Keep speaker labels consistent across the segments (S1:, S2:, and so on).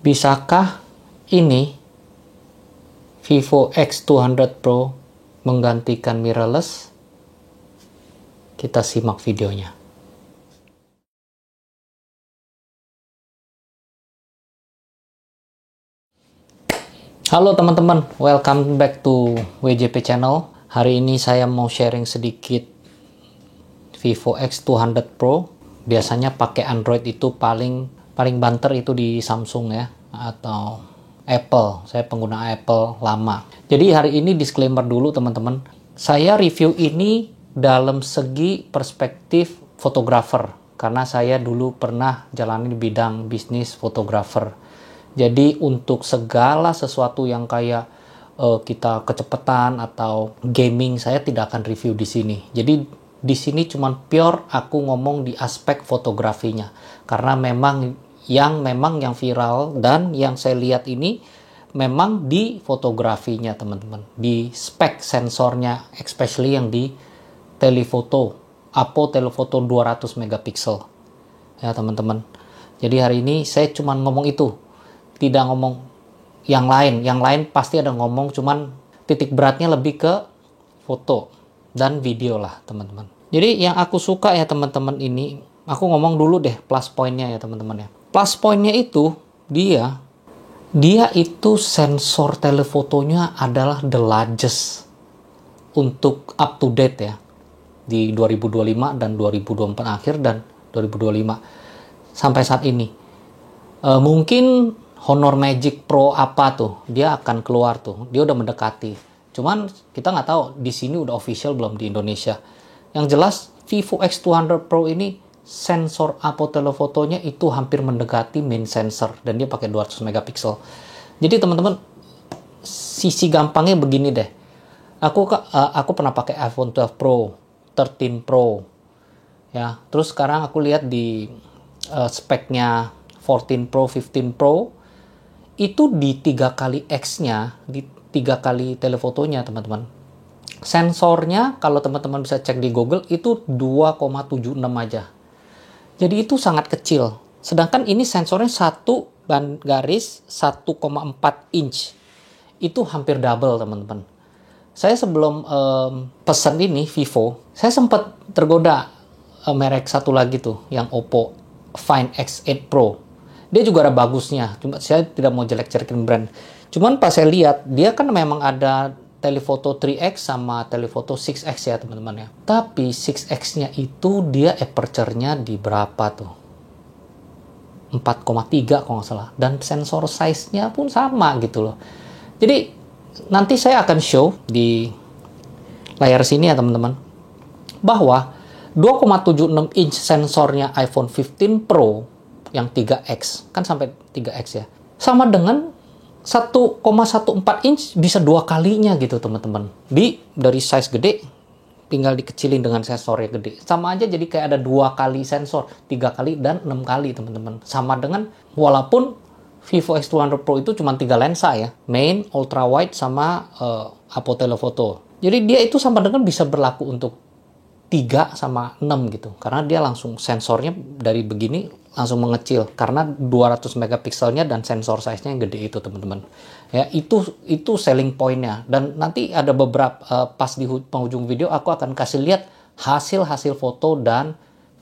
S1: Bisakah ini Vivo X200 Pro menggantikan mirrorless? Kita simak videonya. Halo teman-teman, welcome back to WJP channel. Hari ini saya mau sharing sedikit Vivo X200 Pro. Biasanya pakai Android itu paling banter itu di Samsung ya, atau Apple. Saya pengguna Apple lama. Jadi hari ini disclaimer dulu teman-teman. Saya review ini dalam segi perspektif fotografer, karena saya dulu pernah jalani di bidang bisnis fotografer. Jadi untuk segala sesuatu yang kayak kita kecepatan atau gaming, saya tidak akan review di sini. Jadi di sini cuma pure aku ngomong di aspek fotografinya, karena memang yang viral dan yang saya lihat ini memang di fotografinya teman-teman, di spek sensornya, especially yang di telefoto, Apo telefoto 200 megapiksel ya teman-teman. Jadi hari ini saya cuma ngomong itu, tidak ngomong yang lain pasti ada ngomong, cuman titik beratnya lebih ke foto dan video lah teman-teman. Jadi yang aku suka ya teman-teman ini, aku ngomong dulu deh plus pointnya ya teman-teman ya. Plus pointnya itu dia itu sensor telefotonya adalah the largest untuk up to date ya, di 2025 dan 2024 akhir dan 2025 sampai saat ini. Mungkin Honor Magic Pro apa tuh, dia akan keluar tuh, dia udah mendekati. Cuman kita nggak tahu di sini udah official belum di Indonesia. Yang jelas Vivo X200 Pro ini sensor Apo telefotonya itu hampir mendekati main sensor, dan dia pakai 200 megapiksel. Jadi teman-teman, sisi gampangnya begini deh. Aku pernah pakai iPhone 12 Pro, 13 Pro. Ya, terus sekarang aku lihat di speknya 14 Pro, 15 Pro itu di 3 kali X-nya, di 3 kali telefotonya teman-teman. Sensornya kalau teman-teman bisa cek di Google itu 2,76 aja. Jadi itu sangat kecil. Sedangkan ini sensornya 1,4 inch. Itu hampir double teman-teman. Saya sebelum pesan ini Vivo, saya sempat tergoda merek satu lagi tuh, yang Oppo Find X8 Pro. Dia juga ada bagusnya, cuma saya tidak mau jelek-jelekin brand. Cuman pas saya lihat, dia kan memang ada telefoto 3x sama telefoto 6x ya teman-teman ya. Tapi 6x-nya itu dia aperture-nya di berapa tuh? 4,3 kalau nggak salah. Dan sensor size-nya pun sama gitu loh. Jadi nanti saya akan show di layar sini ya teman-teman, bahwa 2,76 inch sensornya iPhone 15 Pro yang 3x, kan sampai 3x ya, sama dengan 1,14 inch bisa 2 kalinya gitu teman-teman. Dari size gede tinggal dikecilin dengan sensornya gede, sama aja, jadi kayak ada 2 kali sensor, 3 kali dan 6 kali teman-teman. Sama dengan, walaupun Vivo X200 Pro itu cuma 3 lensa ya, main, ultra wide sama Apo telefoto. Jadi dia itu sama dengan bisa berlaku untuk 3 sama 6 gitu, karena dia langsung sensornya dari begini langsung mengecil karena 200 megapikselnya dan sensor size-nya yang gede itu teman-teman. Ya, itu selling point-nya. Dan nanti ada beberapa pas di penghujung video aku akan kasih lihat hasil foto dan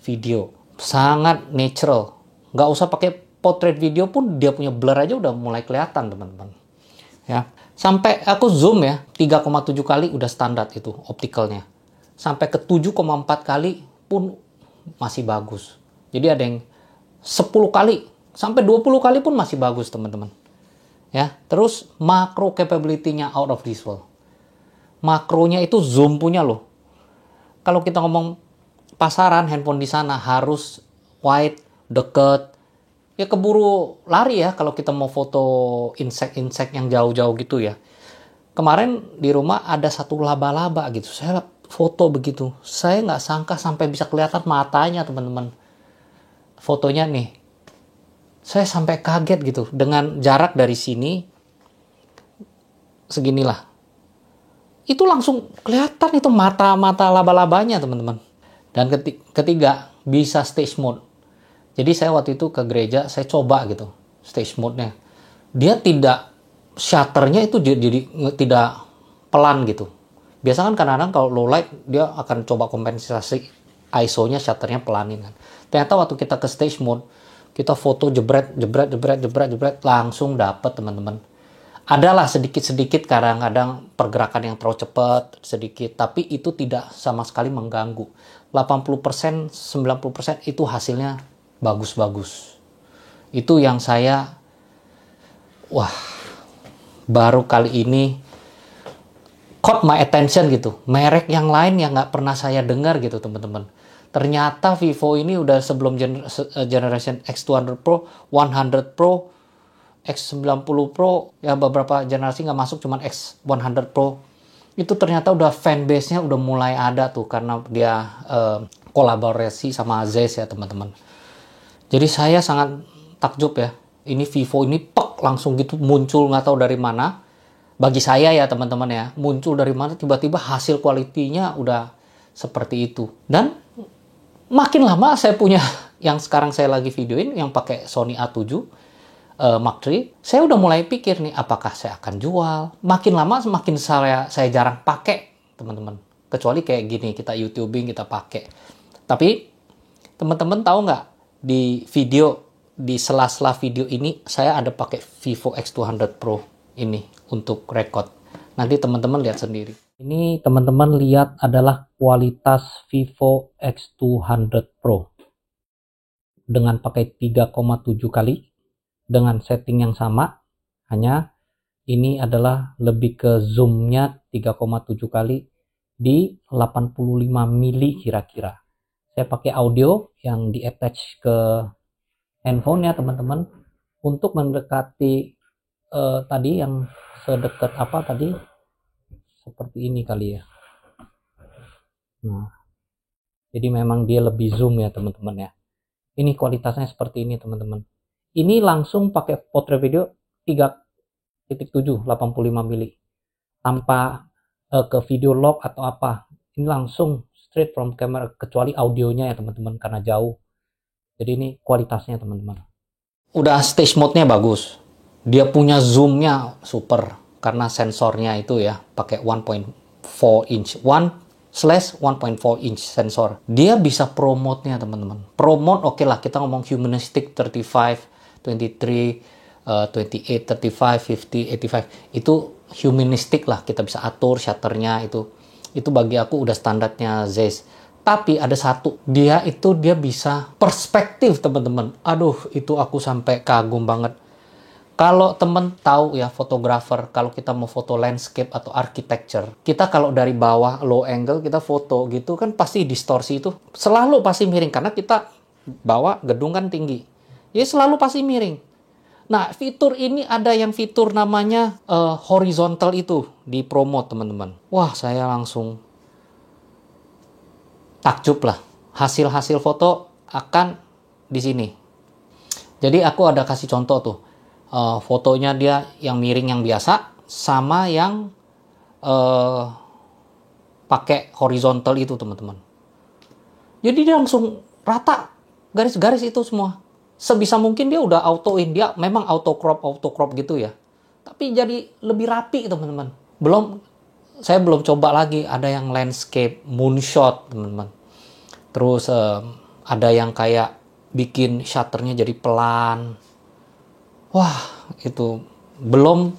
S1: video. Sangat natural. Nggak usah pakai portrait video pun dia punya blur aja udah mulai kelihatan teman-teman. Ya, sampai aku zoom ya 3,7 kali udah standar itu optikalnya. Sampai ke 7,4 kali pun masih bagus. Jadi ada yang 10 kali sampai 20 kali pun masih bagus teman-teman. Ya, terus makro capability-nya out of this world. Makronya itu zoom punya loh. Kalau kita ngomong pasaran handphone di sana harus wide, deket, ya keburu lari ya kalau kita mau foto insek yang jauh-jauh gitu ya. Kemarin di rumah ada satu laba-laba gitu, saya foto begitu, saya nggak sangka sampai bisa kelihatan matanya teman-teman. Fotonya nih, saya sampai kaget gitu, dengan jarak dari sini seginilah, itu langsung kelihatan itu mata laba-labanya teman-teman. Dan ketiga, bisa stage mode. Jadi saya waktu itu ke gereja, saya coba gitu stage mode-nya. dia tidak, shutternya itu jadi tidak pelan gitu. Biasa kan kadang-kadang kalau low light dia akan coba kompensasi ISO-nya, shutternya pelanin kan. Ternyata waktu kita ke stage mode, kita foto jebret langsung dapet teman-teman. Adalah sedikit-sedikit kadang-kadang pergerakan yang terlalu cepat sedikit, tapi itu tidak sama sekali mengganggu. 80%, 90% itu hasilnya bagus-bagus. Itu yang saya, wah, baru kali ini caught my attention gitu. Merek yang lain yang nggak pernah saya dengar gitu teman-teman. Ternyata Vivo ini udah sebelum generation X200 Pro, 100 Pro, X90 Pro, ya beberapa generasi nggak masuk, cuman X100 Pro. Itu ternyata udah fanbase-nya udah mulai ada tuh, karena dia kolaborasi sama Zeiss ya teman-teman. Jadi saya sangat takjub ya. Ini Vivo ini langsung gitu muncul, nggak tahu dari mana. Bagi saya ya teman-teman ya, muncul dari mana tiba-tiba hasil kualitinya udah seperti itu. Dan makin lama saya punya yang sekarang saya lagi videoin yang pakai Sony A7 Mark III, saya udah mulai pikir nih apakah saya akan jual. Makin lama semakin saya jarang pakai teman-teman. Kecuali kayak gini kita YouTubing kita pakai. Tapi teman-teman tahu nggak, di video, di sela-sela video ini saya ada pakai Vivo X200 Pro ini untuk record. Nanti teman-teman lihat sendiri. Ini teman-teman lihat adalah kualitas Vivo X200 Pro dengan pakai 3,7 kali dengan setting yang sama, hanya ini adalah lebih ke zoomnya 3,7 kali di 85 mili kira-kira. Saya pakai audio yang di attach ke handphone ya teman-teman, untuk mendekati tadi yang sedekat apa tadi, seperti ini kali ya. Nah, jadi memang dia lebih zoom ya teman-teman ya. Ini kualitasnya seperti ini teman-teman. Ini langsung pakai portrait video 3.7 85 mili tanpa ke video log atau apa. Ini langsung straight from camera, kecuali audionya ya teman-teman karena jauh. Jadi ini kualitasnya teman-teman. Udah stage mode-nya bagus. Dia punya zoom-nya super karena sensornya itu ya pakai 1.4 inch 1/1.4 inch sensor. Dia bisa pro mode-nya teman-teman. Pro mode oke lah, kita ngomong humanistic 35, 23, 28, 35, 50, 85. Itu humanistic lah, kita bisa atur shutternya itu. Itu bagi aku udah standarnya Zeiss. Tapi ada satu, dia bisa perspektif teman-teman. Aduh, itu aku sampai kagum banget. Kalau temen tahu ya fotografer, kalau kita mau foto landscape atau architecture, kita kalau dari bawah low angle kita foto gitu kan pasti distorsi itu selalu pasti miring karena kita bawa gedung kan tinggi. Jadi selalu pasti miring. Nah, fitur ini ada yang fitur namanya horizontal itu di promote teman-teman. Wah, saya langsung takjub lah. Hasil-hasil foto akan di sini. Jadi aku ada kasih contoh tuh. Fotonya dia yang miring yang biasa sama yang pakai horizontal itu teman-teman. Jadi dia langsung rata garis-garis itu semua. Sebisa mungkin dia udah autoin, dia memang auto crop gitu ya. Tapi jadi lebih rapi teman-teman. Saya belum coba lagi ada yang landscape moonshot teman-teman. Terus ada yang kayak bikin shutternya jadi pelan. Wah, itu belum.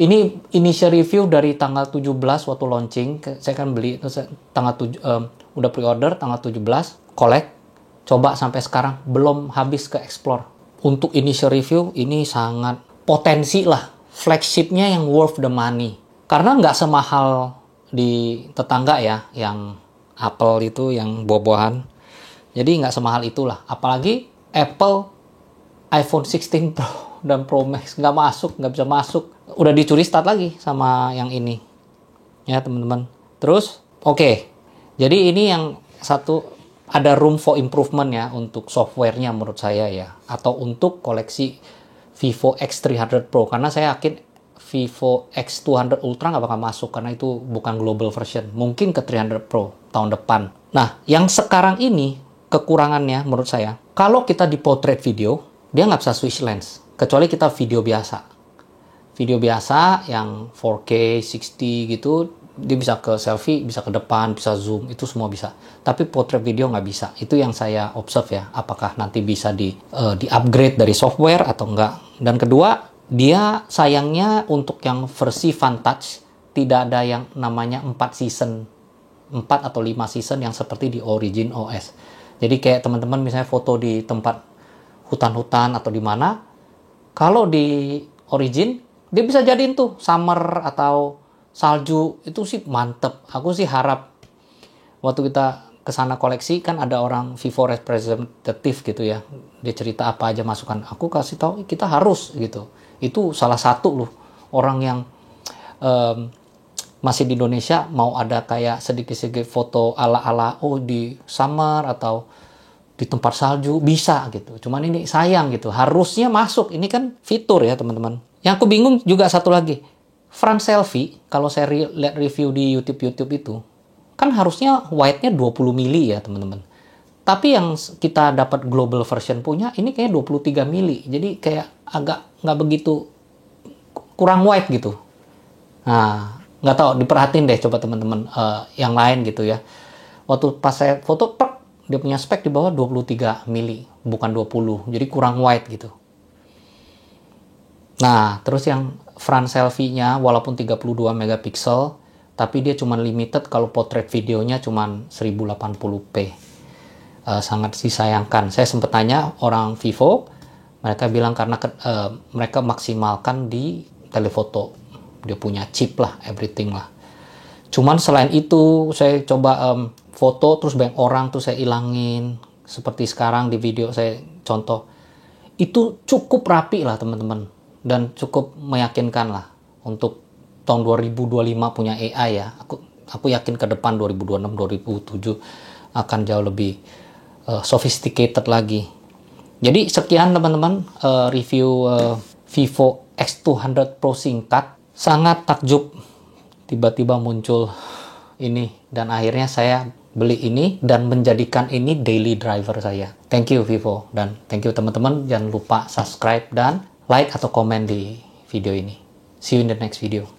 S1: Ini initial review dari tanggal 17 waktu launching. Saya kan beli itu tanggal 7, udah pre-order tanggal 17, collect. Coba sampai sekarang belum habis ke explore. Untuk initial review ini sangat potensi lah. Flagshipnya yang worth the money. Karena nggak semahal di tetangga ya, yang Apple itu yang buah-buahan. Jadi nggak semahal itulah. Apalagi Apple iPhone 16 Pro dan Pro Max nggak bisa masuk. Udah dicuri start lagi sama yang ini. Ya teman-teman. Terus, oke. Jadi ini yang satu, ada room for improvement ya untuk softwarenya menurut saya ya. Atau untuk koleksi Vivo X300 Pro. Karena saya yakin Vivo X200 Ultra nggak bakal masuk karena itu bukan global version. Mungkin ke 300 Pro tahun depan. Nah, yang sekarang ini kekurangannya menurut saya, kalau kita di portrait video, dia nggak bisa switch lens. Kecuali kita video biasa. video biasa yang 4K 60 gitu, dia bisa ke selfie, bisa ke depan, bisa zoom, itu semua bisa. Tapi portrait video nggak bisa. Itu yang saya observe ya, apakah nanti bisa di-upgrade dari software atau enggak. Dan kedua, dia sayangnya untuk yang versi Vantage, tidak ada yang namanya 4 season, 4 atau 5 season yang seperti di Origin OS. Jadi kayak teman-teman misalnya foto di tempat hutan-hutan atau di mana, kalau di Origin, dia bisa jadiin tuh summer atau salju, itu sih mantep. Aku sih harap waktu kita kesana koleksi, kan ada orang Vivo representative gitu ya, dia cerita apa aja masukan, aku kasih tahu kita harus gitu. Itu salah satu loh orang yang masih di Indonesia mau ada kayak sedikit-sedikit foto ala-ala di summer atau di tempat salju, bisa gitu. Cuman ini sayang gitu, harusnya masuk. Ini kan fitur ya teman-teman. Yang aku bingung juga satu lagi, front selfie, kalau saya lihat review di YouTube itu, kan harusnya wide-nya 20 mili ya teman-teman. Tapi yang kita dapat global version punya, ini kayaknya 23 mili. Jadi kayak agak nggak begitu, kurang wide gitu. Nah, nggak tahu, diperhatiin deh coba teman-teman yang lain gitu ya. Waktu pas saya foto, dia punya spek di bawah 23 mili, bukan 20. Jadi kurang wide gitu. Nah, terus yang front selfie-nya walaupun 32 megapiksel, tapi dia cuma limited kalau portrait videonya cuma 1080p. Sangat disayangkan. Saya sempat tanya orang Vivo, mereka bilang karena mereka maksimalkan di telefoto. Dia punya chip lah, everything lah. Cuman selain itu, saya coba foto, terus banyak orang tuh saya ilangin. Seperti sekarang di video saya contoh. Itu cukup rapi lah teman-teman. Dan cukup meyakinkan lah. Untuk tahun 2025 punya AI ya. Aku yakin ke depan 2026, 2027 akan jauh lebih sophisticated lagi. Jadi sekian teman-teman review Vivo X200 Pro singkat. Sangat takjub tiba-tiba muncul ini, dan akhirnya saya beli ini dan menjadikan ini daily driver saya. Thank you Vivo, dan thank you teman-teman. Jangan lupa subscribe dan like atau komen di video ini. See you in the next video.